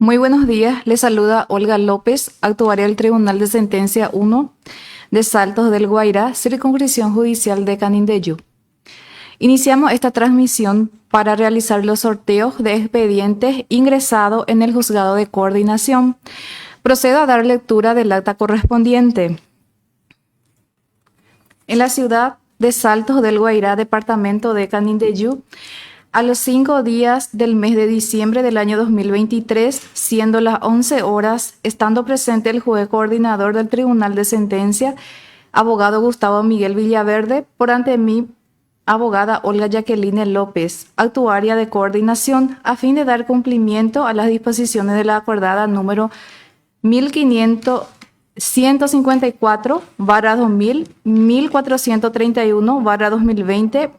Muy buenos días, les saluda Olga López, actuaria del Tribunal de Sentencia 1 de Saltos del Guairá, Circunscripción Judicial de Canindeyú. Iniciamos esta transmisión para realizar los sorteos de expedientes ingresados en el Juzgado de Coordinación. Procedo a dar lectura del acta correspondiente. En la ciudad de Saltos del Guairá, departamento de Canindeyú, a los 5 días del mes de diciembre del año 2023, siendo las 11 horas, estando presente el juez coordinador del Tribunal de Sentencia, abogado Gustavo Miguel Villaverde, por ante mí, abogada Olga Jacqueline López, actuaria de coordinación, a fin de dar cumplimiento a las disposiciones de la acordada número 1554/2000, 1431/2020,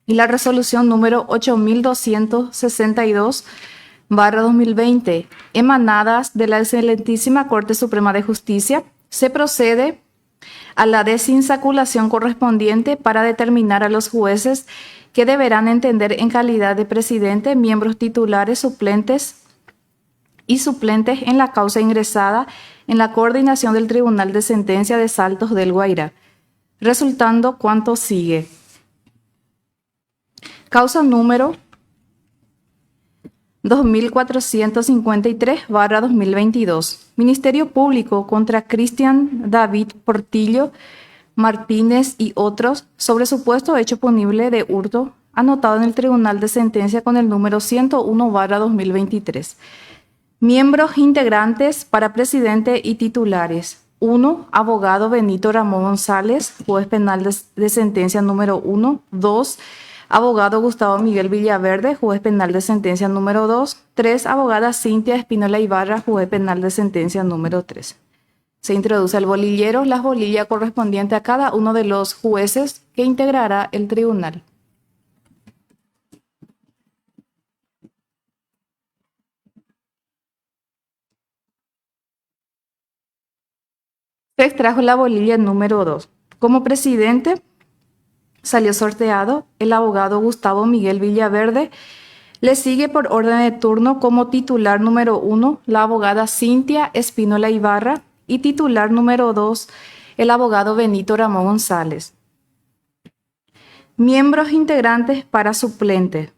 y la resolución número 8262/2020, emanadas de la Excelentísima Corte Suprema de Justicia, se procede a la desinsaculación correspondiente para determinar a los jueces que deberán entender en calidad de presidente, miembros titulares, suplentes y suplentes en la causa ingresada en la coordinación del Tribunal de Sentencia de Saltos del Guairá, resultando cuanto sigue. Causa número 2453/2022. Ministerio Público contra Cristian David Portillo Martínez y otros sobre supuesto hecho punible de hurto anotado en el Tribunal de Sentencia con el número 101/2023. Miembros integrantes para presidente y titulares. 1. Abogado Benito Ramón González, juez penal de sentencia número 1. 2. Abogado Gustavo Miguel Villaverde, juez penal de sentencia número 2. 3. Abogada Cintia Espínola Ibarra, juez penal de sentencia número 3. Se introduce el bolillero, las bolillas correspondientes a cada uno de los jueces que integrará el tribunal. Se extrajo la bolilla número 2. Como presidente, salió sorteado el abogado Gustavo Miguel Villaverde. Le sigue por orden de turno como titular número 1 la abogada Cintia Espínola Ibarra y titular número 2 el abogado Benito Ramón González. Miembros integrantes para suplente.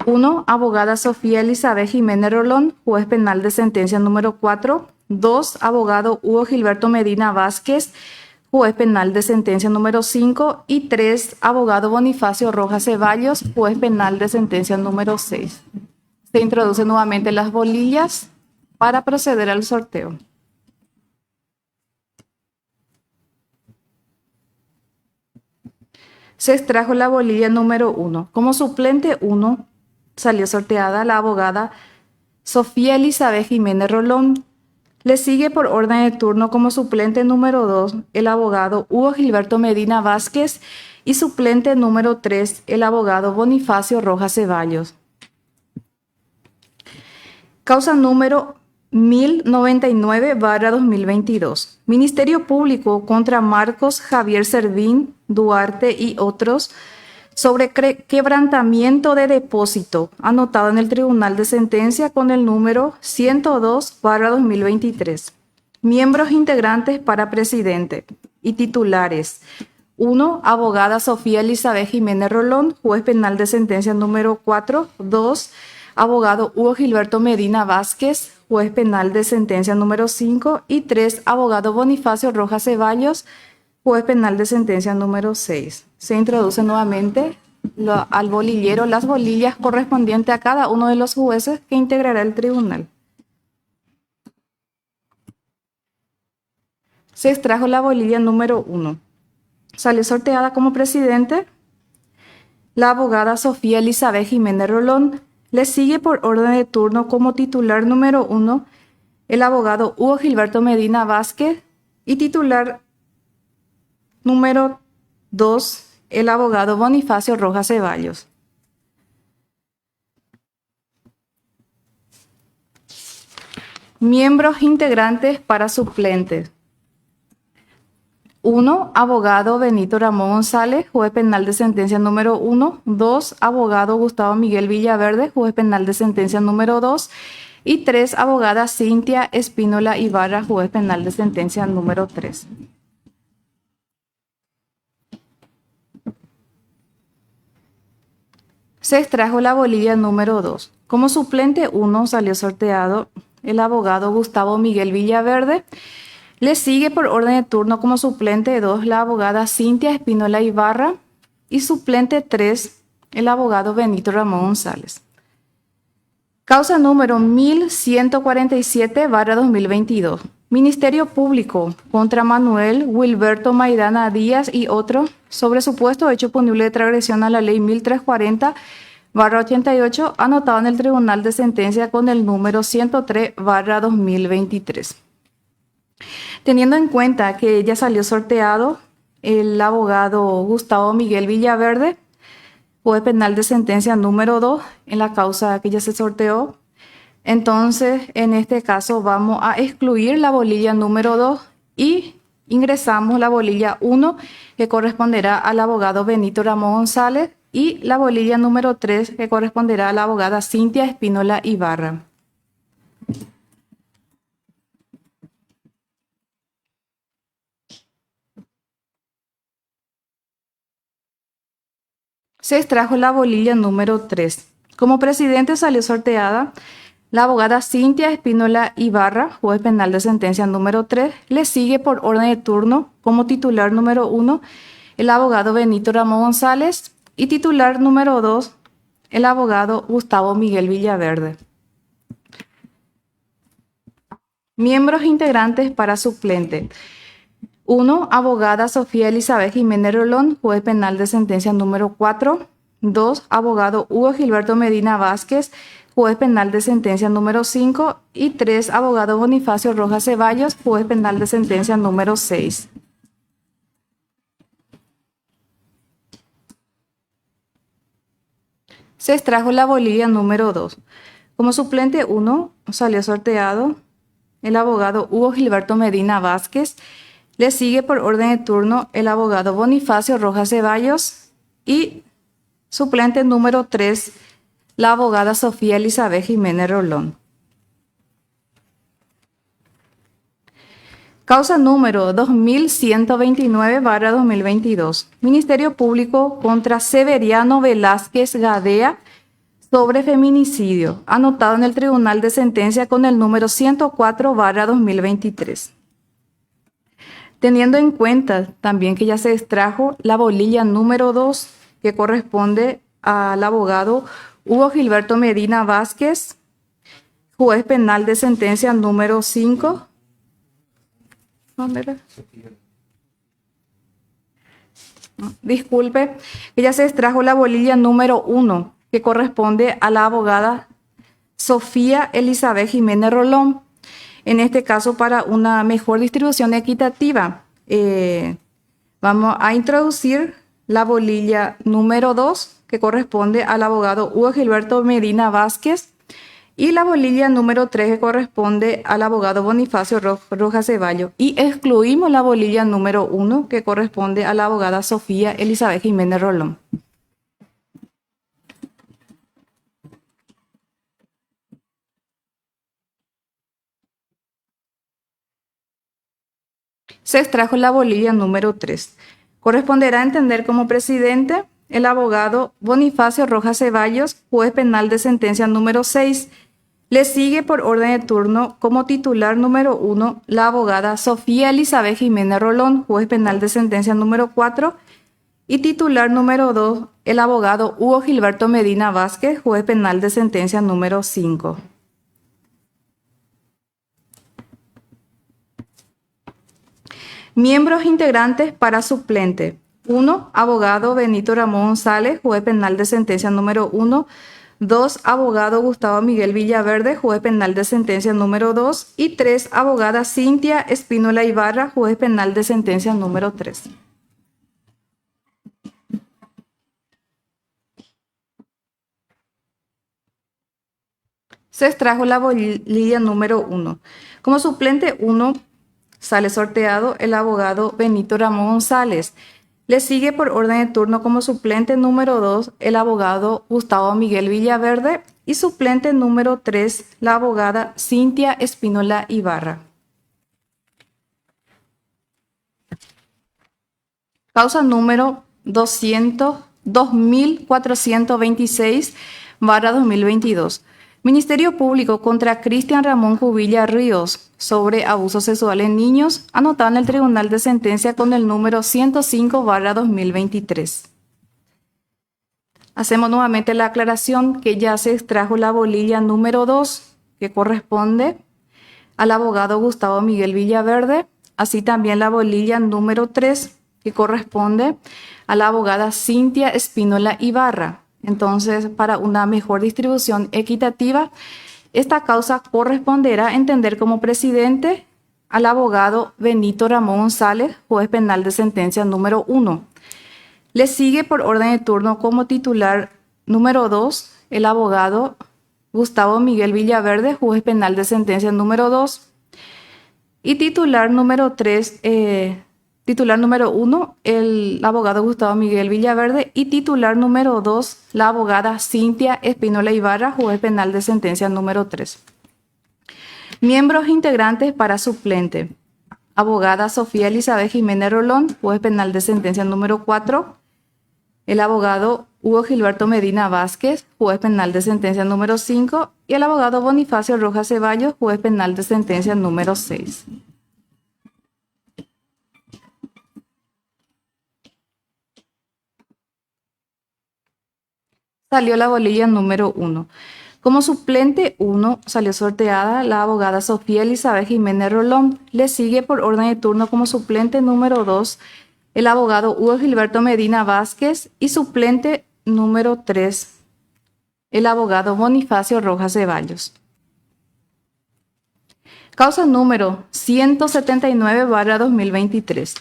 1. Abogada Sofía Elizabeth Jiménez Rolón, juez penal de sentencia número 4. 2. Abogado Hugo Gilberto Medina Vázquez, juez penal de sentencia número 5, y 3, abogado Bonifacio Rojas Ceballos, juez penal de sentencia número 6. Se introducen nuevamente las bolillas para proceder al sorteo. Se extrajo la bolilla número 1. Como suplente 1 salió sorteada la abogada Sofía Elizabeth Jiménez Rolón. Le sigue por orden de turno como suplente número 2 el abogado Hugo Gilberto Medina Vázquez y suplente número 3 el abogado Bonifacio Rojas Ceballos. Causa número 1099/2022. Ministerio Público contra Marcos Javier Servín Duarte y otros sobre quebrantamiento de depósito, anotado en el Tribunal de Sentencia con el número 102/2023. Miembros integrantes para presidente y titulares. 1. Abogada Sofía Elizabeth Jiménez Rolón, juez penal de sentencia número 4. 2. Abogado Hugo Gilberto Medina Vázquez, juez penal de sentencia número 5. Y 3. Abogado Bonifacio Rojas Ceballos, juez penal de sentencia número 6. Se introduce nuevamente al bolillero las bolillas correspondientes a cada uno de los jueces que integrará el tribunal. Se extrajo la bolilla número 1. Salió sorteada como presidente la abogada Sofía Elizabeth Jiménez Rolón. Le sigue por orden de turno como titular número 1 el abogado Hugo Gilberto Medina Vázquez y titular número 2, el abogado Bonifacio Rojas Ceballos. Miembros integrantes para suplentes. 1. Abogado Benito Ramón González, juez penal de sentencia número 1. 2. Abogado Gustavo Miguel Villaverde, juez penal de sentencia número 2. Y 3, abogada Cintia Espínola Ibarra, juez penal de sentencia número 3. Se extrajo la bolilla número 2. Como suplente 1 salió sorteado el abogado Gustavo Miguel Villaverde. Le sigue por orden de turno como suplente 2 la abogada Cintia Espínola Ibarra y suplente 3 el abogado Benito Ramón González. Causa número 1147/2022. Ministerio Público contra Manuel Wilberto Maidana Díaz y otro sobre supuesto hecho punible de transgresión a la ley 1340/88 anotado en el Tribunal de Sentencia con el número 103/2023. Teniendo en cuenta que ya salió sorteado el abogado Gustavo Miguel Villaverde, juez penal de sentencia número 2 en la causa que ya se sorteó, entonces en este caso vamos a excluir la bolilla número 2 y ingresamos la bolilla 1 que corresponderá al abogado Benito Ramón González y la bolilla número 3 que corresponderá a la abogada Cintia Espínola Ibarra. Se extrajo la bolilla número 3. Como presidente salió sorteada la abogada Cintia Espínola Ibarra, juez penal de sentencia número 3. Le sigue por orden de turno como titular número 1 el abogado Benito Ramón González y titular número 2 el abogado Gustavo Miguel Villaverde. Miembros integrantes para suplente. 1. Abogada Sofía Elizabeth Jiménez Rolón, juez penal de sentencia número 4. 2. Abogado Hugo Gilberto Medina Vázquez, juez penal de sentencia número 5. Y 3. Abogado Bonifacio Rojas Ceballos, juez penal de sentencia número 6. Se extrajo la bolilla número 2. Como suplente 1 salió sorteado el abogado Hugo Gilberto Medina Vázquez. Le sigue por orden de turno el abogado Bonifacio Rojas Ceballos y suplente número 3, la abogada Sofía Elizabeth Jiménez Rolón. Causa número 2129/2022. Ministerio Público contra Severiano Velázquez Gadea sobre feminicidio, anotado en el Tribunal de Sentencia con el número 104/2023. Teniendo en cuenta también que ya se extrajo la bolilla número 2, que corresponde al abogado Hugo Gilberto Medina Vázquez, juez penal de sentencia número 5. ¿Dónde era? Disculpe, que ya se extrajo la bolilla número 1, que corresponde a la abogada Sofía Elizabeth Jiménez Rolón. En este caso, para una mejor distribución equitativa, vamos a introducir la bolilla número 2, que corresponde al abogado Hugo Gilberto Medina Vázquez, y la bolilla número 3, que corresponde al abogado Bonifacio Rojas Ceballos. Y excluimos la bolilla número 1, que corresponde a la abogada Sofía Elizabeth Jiménez Rolón. Se extrajo la bolilla número 3. Corresponderá a entender como presidente el abogado Bonifacio Rojas Ceballos, juez penal de sentencia número 6. Le sigue por orden de turno como titular número 1 la abogada Sofía Elizabeth Jiménez Rolón, juez penal de sentencia número 4. Y titular número 2 el abogado Hugo Gilberto Medina Vázquez, juez penal de sentencia número 5. Miembros integrantes para suplente. 1. Abogado Benito Ramón González, juez penal de sentencia número 1. 2. Abogado Gustavo Miguel Villaverde, juez penal de sentencia número 2. Y 3. Abogada Cintia Espínola Ibarra, juez penal de sentencia número 3. Se extrajo la bolilla número 1. Como suplente 1 sale sorteado el abogado Benito Ramón González. Le sigue por orden de turno como suplente número 2 el abogado Gustavo Miguel Villaverde y suplente número 3 la abogada Cintia Espínola Ibarra. Causa número 2426/2022. Ministerio Público contra Cristian Ramón Cubilla Ríos sobre abuso sexual en niños, anotado en el Tribunal de Sentencia con el número 105/2023. Hacemos nuevamente la aclaración que ya se extrajo la bolilla número 2, que corresponde al abogado Gustavo Miguel Villaverde, así también la bolilla número 3, que corresponde a la abogada Cintia Espínola Ibarra. Entonces, para una mejor distribución equitativa, esta causa corresponderá a entender como presidente al abogado Benito Ramón González, juez penal de sentencia número 1. Le sigue por orden de turno como titular número 2 el abogado Gustavo Miguel Villaverde, juez penal de sentencia número 2. Y titular número 3, titular número 1, el abogado Gustavo Miguel Villaverde, y titular número 2, la abogada Cintia Espínola Ibarra, juez penal de sentencia número 3. Miembros integrantes para suplente: abogada Sofía Elizabeth Jiménez Rolón, juez penal de sentencia número 4. El abogado Hugo Gilberto Medina Vázquez, juez penal de sentencia número 5. Y el abogado Bonifacio Rojas Ceballos, juez penal de sentencia número 6. Salió la bolilla número 1. Como suplente 1 salió sorteada la abogada Sofía Elizabeth Jiménez Rolón. Le sigue por orden de turno como suplente número 2 el abogado Hugo Gilberto Medina Vázquez y suplente número 3 el abogado Bonifacio Rojas Ceballos. Causa número 179/2023.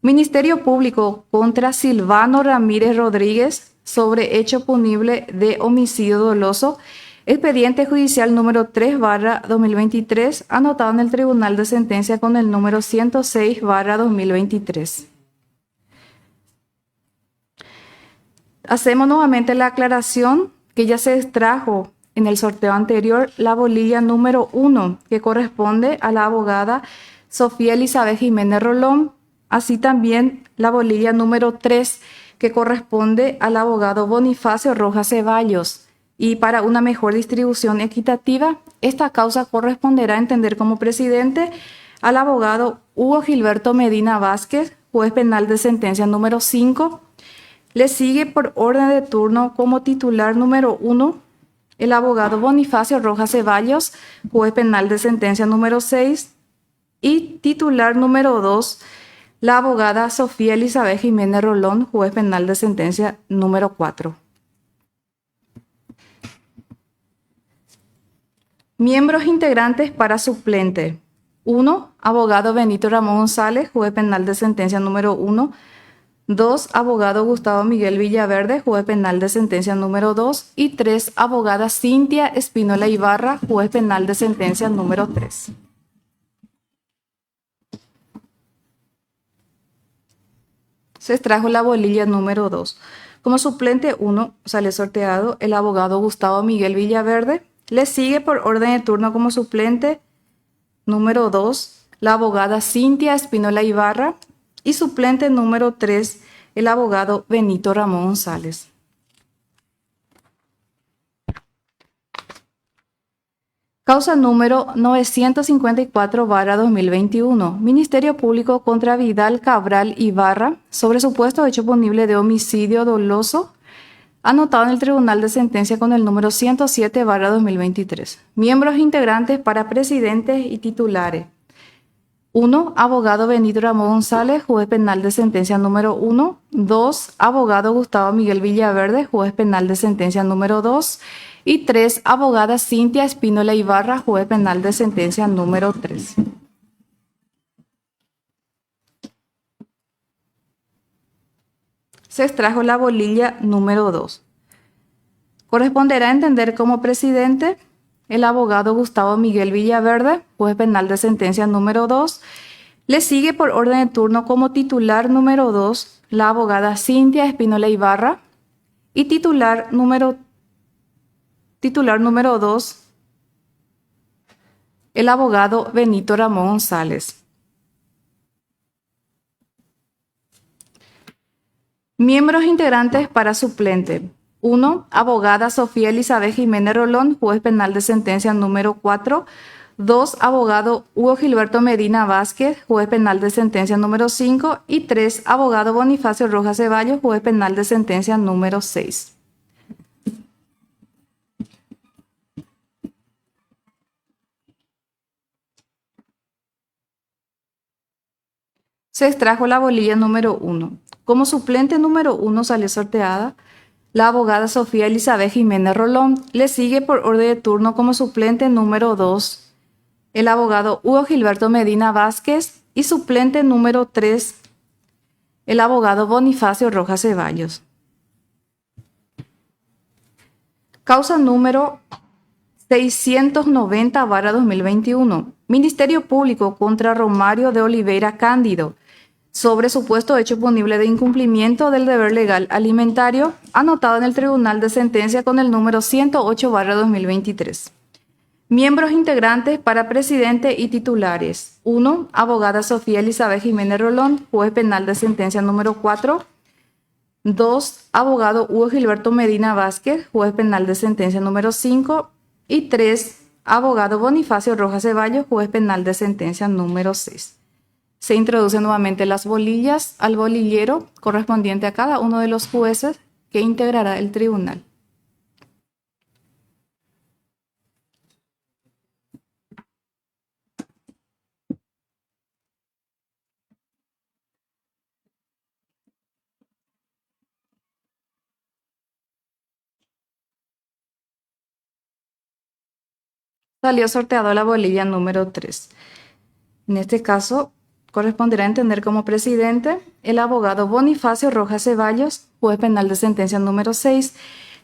Ministerio Público contra Silvano Ramírez Rodríguez sobre hecho punible de homicidio doloso, expediente judicial número 3/2023, anotado en el Tribunal de Sentencia con el número 106/2023. Hacemos nuevamente la aclaración que ya se extrajo en el sorteo anterior la bolilla número 1, que corresponde a la abogada Sofía Elizabeth Jiménez Rolón, así también la bolilla número 3, que corresponde al abogado Bonifacio Rojas Ceballos. Y para una mejor distribución equitativa, esta causa corresponderá a entender como presidente al abogado Hugo Gilberto Medina Vázquez, juez penal de sentencia número 5. Le sigue por orden de turno como titular número 1 el abogado Bonifacio Rojas Ceballos, juez penal de sentencia número 6. Y titular número 2 la abogada Sofía Elizabeth Jiménez Rolón, juez penal de sentencia número 4. Miembros integrantes para suplente: 1. Abogado Benito Ramón González, juez penal de sentencia número 1. 2. Abogado Gustavo Miguel Villaverde, juez penal de sentencia número 2. Y 3. Abogada Cintia Espínola Ibarra, juez penal de sentencia número 3. Se extrajo la bolilla número 2. Como suplente 1 sale sorteado el abogado Gustavo Miguel Villaverde. Le sigue por orden de turno como suplente número 2 la abogada Cintia Espínola Ibarra y suplente número 3 el abogado Benito Ramón González. Causa número 954/2021. Ministerio Público contra Vidal Cabral Ibarra sobre supuesto hecho punible de homicidio doloso, anotado en el Tribunal de Sentencia con el número 107/2023. Miembros integrantes para presidentes y titulares: 1. Abogado Benito Ramón González, juez penal de sentencia número 1. 2. Abogado Gustavo Miguel Villaverde, juez penal de sentencia número 2. Y 3. Abogada Cintia Espínola Ibarra, juez penal de sentencia número 3. Se extrajo la bolilla número 2. Corresponderá a entender como presidente el abogado Gustavo Miguel Villaverde, juez penal de sentencia número 2. Le sigue por orden de turno como titular número 2 la abogada Cintia Espínola Ibarra y titular número 2 el abogado Benito Ramón González. Miembros integrantes para suplente. 1. Abogada Sofía Elizabeth Jiménez Rolón, juez penal de sentencia número 4. 2. Abogado Hugo Gilberto Medina Vázquez, juez penal de sentencia número 5. Y 3. Abogado Bonifacio Rojas Ceballos, juez penal de sentencia número 6. Se extrajo la bolilla número 1. Como suplente número 1 salió sorteada la abogada Sofía Elizabeth Jiménez Rolón. Le sigue por orden de turno como suplente número 2 el abogado Hugo Gilberto Medina Vázquez y suplente número 3 el abogado Bonifacio Rojas Ceballos. Causa número 690/2021. Ministerio Público contra Romario de Oliveira Cándido sobre supuesto hecho punible de incumplimiento del deber legal alimentario, anotado en el Tribunal de Sentencia con el número 108/2023. Miembros integrantes para presidente y titulares. 1. Abogada Sofía Elizabeth Jiménez Rolón, juez penal de sentencia número 4. 2. Abogado Hugo Gilberto Medina Vázquez, juez penal de sentencia número 5. Y 3. Abogado Bonifacio Rojas Ceballos, juez penal de sentencia número 6. Se introducen nuevamente las bolillas al bolillero correspondiente a cada uno de los jueces que integrará el tribunal. Salió sorteado la bolilla número 3. En este caso, corresponderá entender como presidente el abogado Bonifacio Rojas Ceballos, juez penal de sentencia número 6.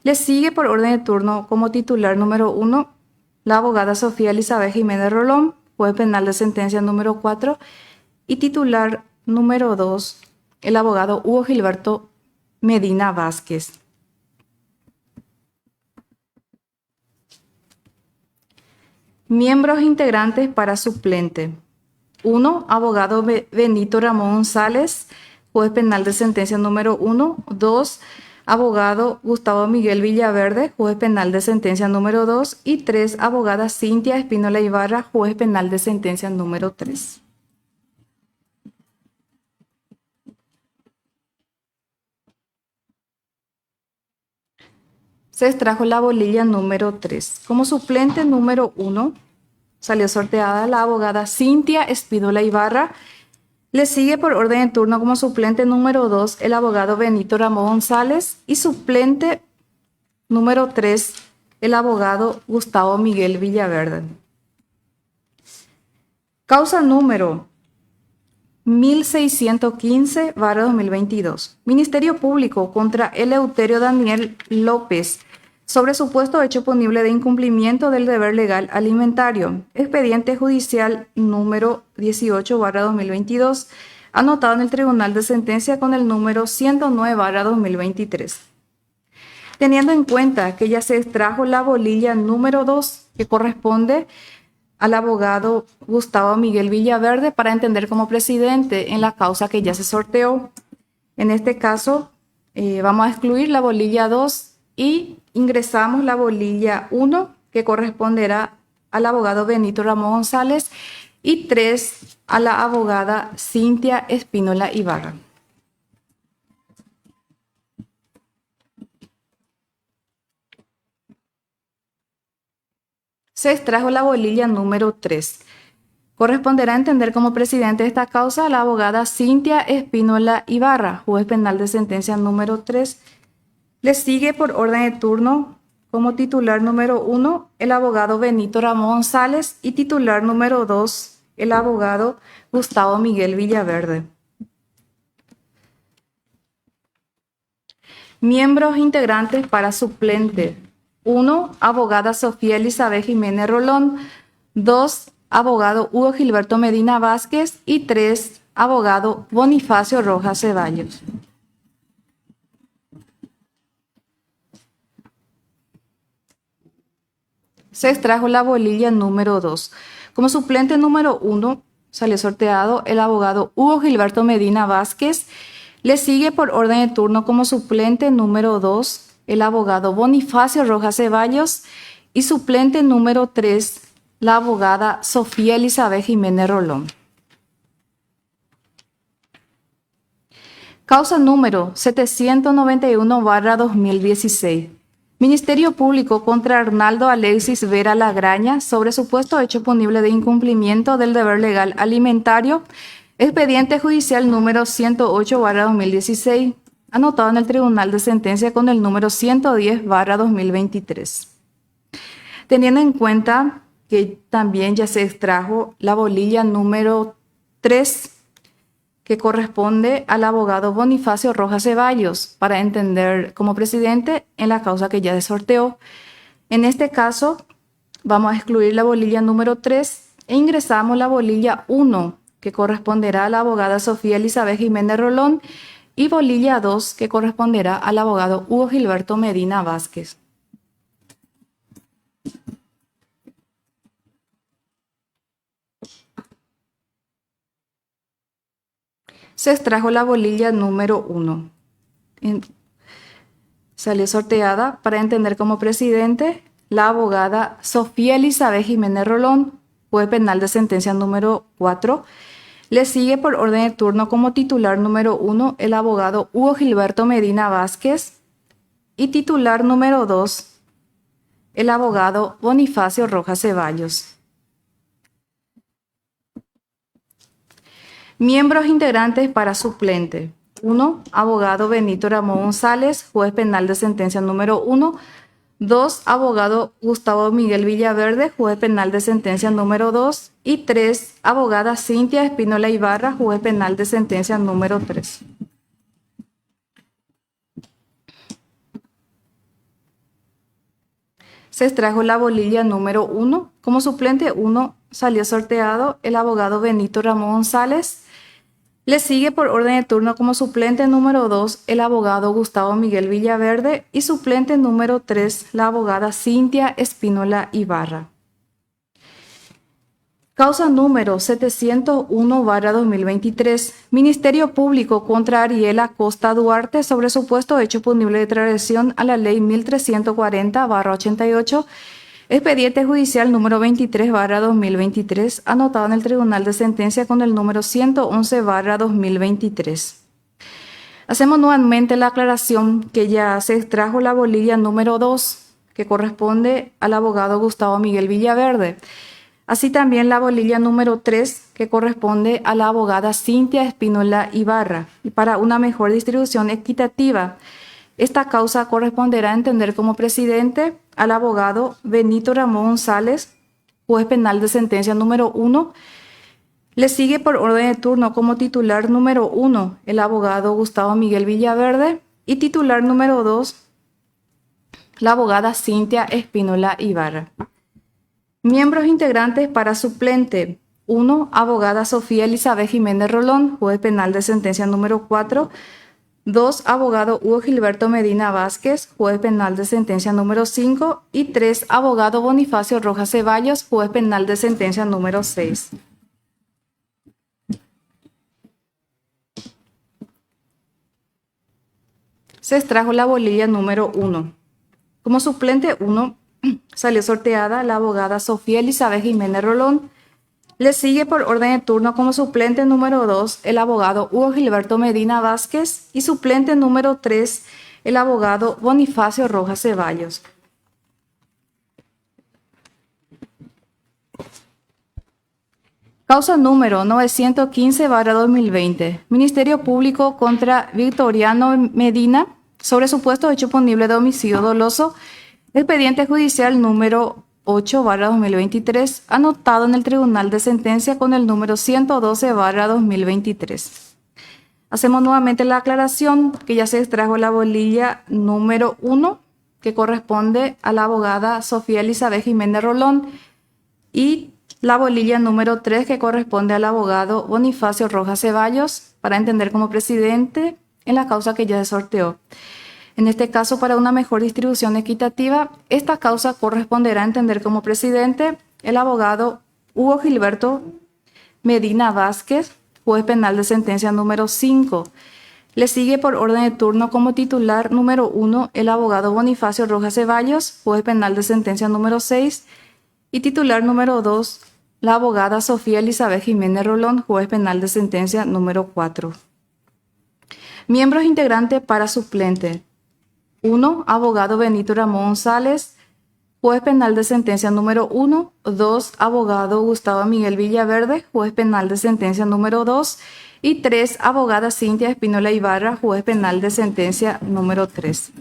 Le sigue por orden de turno como titular número 1 la abogada Sofía Elizabeth Jiménez Rolón, juez penal de sentencia número 4. Y titular número 2 el abogado Hugo Gilberto Medina Vázquez. Miembros integrantes para suplente. 1. Abogado Benito Ramón González, juez penal de sentencia número 1. 2. Abogado Gustavo Miguel Villaverde, juez penal de sentencia número 2. Y 3. Abogada Cintia Espínola Ibarra, juez penal de sentencia número 3. Se extrajo la bolilla número 3. Como suplente número 1 salió sorteada la abogada Cintia Espínola Ibarra. Le sigue por orden de turno como suplente número 2 el abogado Benito Ramón González y suplente número 3 el abogado Gustavo Miguel Villaverde. Causa número 1615/2022. Ministerio Público contra Eleuterio Daniel López sobre supuesto hecho punible de incumplimiento del deber legal alimentario. Expediente judicial número 18/2022, anotado en el Tribunal de Sentencia con el número 109/2023. Teniendo en cuenta que ya se extrajo la bolilla número 2, que corresponde al abogado Gustavo Miguel Villaverde para entender como presidente en la causa que ya se sorteó. En este caso, vamos a excluir la bolilla 2 y ingresamos la bolilla 1, que corresponderá al abogado Benito Ramón González, y 3 a la abogada Cintia Espínola Ibarra. Se extrajo la bolilla número 3. Corresponderá entender como presidente de esta causa a la abogada Cintia Espínola Ibarra, juez penal de sentencia número 3. Le sigue por orden de turno como titular número 1 el abogado Benito Ramón González y titular número 2 el abogado Gustavo Miguel Villaverde. Miembros integrantes para suplente. 1. Abogada Sofía Elizabeth Jiménez Rolón. 2. abogado Hugo Gilberto Medina Vázquez y 3, abogado Bonifacio Rojas Ceballos. Se extrajo la bolilla número 2. Como suplente número 1 salió sorteado el abogado Hugo Gilberto Medina Vázquez. Le sigue por orden de turno como suplente número 2 el abogado Bonifacio Rojas Ceballos y suplente número 3 la abogada Sofía Elizabeth Jiménez Rolón. Causa número 791/2016. Ministerio Público contra Arnaldo Alexis Vera Lagraña sobre supuesto hecho punible de incumplimiento del deber legal alimentario. Expediente judicial número 108/2016, anotado en el Tribunal de Sentencia con el número 110/2023. Teniendo en cuenta que también ya se extrajo la bolilla número 3, que corresponde al abogado Bonifacio Rojas Ceballos, para entender como presidente en la causa que ya se sorteó. En este caso, vamos a excluir la bolilla número 3 e ingresamos la bolilla 1, que corresponderá a la abogada Sofía Elizabeth Jiménez Rolón, y bolilla 2, que corresponderá al abogado Hugo Gilberto Medina Vázquez. Se extrajo la bolilla número 1. Salió sorteada para entender como presidente la abogada Sofía Elizabeth Jiménez Rolón, juez penal de sentencia número 4. Le sigue por orden de turno como titular número 1 el abogado Hugo Gilberto Medina Vázquez y titular número 2 el abogado Bonifacio Rojas Ceballos. Miembros integrantes para suplente. 1. Abogado Benito Ramón González, juez penal de sentencia número 1. 2. Abogado Gustavo Miguel Villaverde, juez penal de sentencia número 2. Y 3. Abogada Cintia Espínola Ibarra, juez penal de sentencia número 3. Se extrajo la bolilla número 1. Como suplente 1 salió sorteado el abogado Benito Ramón González. Le sigue por orden de turno como suplente número 2 el abogado Gustavo Miguel Villaverde y suplente número 3 la abogada Cintia Espínola Ibarra. Causa número 701/2023. Ministerio Público contra Ariela Costa Duarte sobre supuesto hecho punible de transgresión a la ley 1340/88. Expediente judicial número 23/2023, anotado en el Tribunal de Sentencia con el número 111/2023. Hacemos nuevamente la aclaración que ya se extrajo la bolilla número 2, que corresponde al abogado Gustavo Miguel Villaverde. Así también la bolilla número 3, que corresponde a la abogada Cintia Espínola Ibarra. Y para una mejor distribución equitativa, esta causa corresponderá a entender como presidente al abogado Benito Ramón González, juez penal de sentencia número 1. Le sigue por orden de turno como titular número 1 el abogado Gustavo Miguel Villaverde y titular número 2 la abogada Cintia Espínola Ibarra. Miembros integrantes para suplente. 1. Abogada Sofía Elizabeth Jiménez Rolón, juez penal de sentencia número 4. 2. Abogado Hugo Gilberto Medina Vázquez, juez penal de sentencia número 5. Y 3. Abogado Bonifacio Rojas Ceballos, juez penal de sentencia número 6. Se extrajo la bolilla número 1. Como suplente 1 salió sorteada la abogada Sofía Elizabeth Jiménez Rolón. Le sigue por orden de turno como suplente número 2 el abogado Hugo Gilberto Medina Vázquez y suplente número 3 el abogado Bonifacio Rojas Ceballos. Causa número 915/2020. Ministerio Público contra Victoriano Medina sobre supuesto hecho punible de homicidio doloso. Expediente judicial número 8/2023, anotado en el Tribunal de Sentencia con el número 112/2023. Hacemos nuevamente la aclaración que ya se extrajo la bolilla número 1, que corresponde a la abogada Sofía Elizabeth Jiménez Rolón, y La bolilla número 3, que corresponde al abogado Bonifacio Rojas Ceballos, para entender como presidente en la causa que ya se sorteó. En este caso, para una mejor distribución equitativa, esta causa corresponderá a entender como presidente el abogado Hugo Gilberto Medina Vázquez, juez penal de sentencia número 5. Le sigue por orden de turno como titular número 1 el abogado Bonifacio Rojas Ceballos, juez penal de sentencia número 6. Y titular número 2, la abogada Sofía Elizabeth Jiménez Rolón, juez penal de sentencia número 4. Miembros integrantes para suplente. 1. Abogado Benito Ramón González, juez penal de sentencia número 1. 2. Abogado Gustavo Miguel Villaverde, juez penal de sentencia número 2. Y 3. Abogada Cintia Espínola Ibarra, juez penal de sentencia número 3.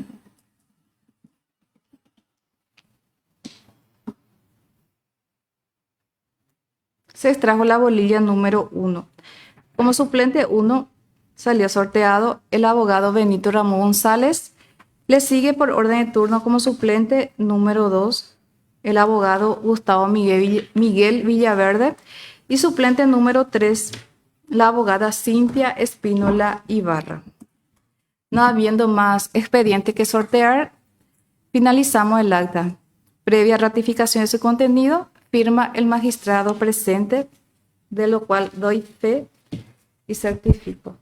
Se extrajo la bolilla número 1. Como suplente 1 salió sorteado el abogado Benito Ramón González. Le sigue por orden de turno como suplente número 2 el abogado Gustavo Miguel Villaverde. Y suplente número 3, la abogada Cintia Espínola Ibarra. No habiendo más expediente que sortear, finalizamos el acta. Previa ratificación de su contenido, firma el magistrado presente, de lo cual doy fe y certifico.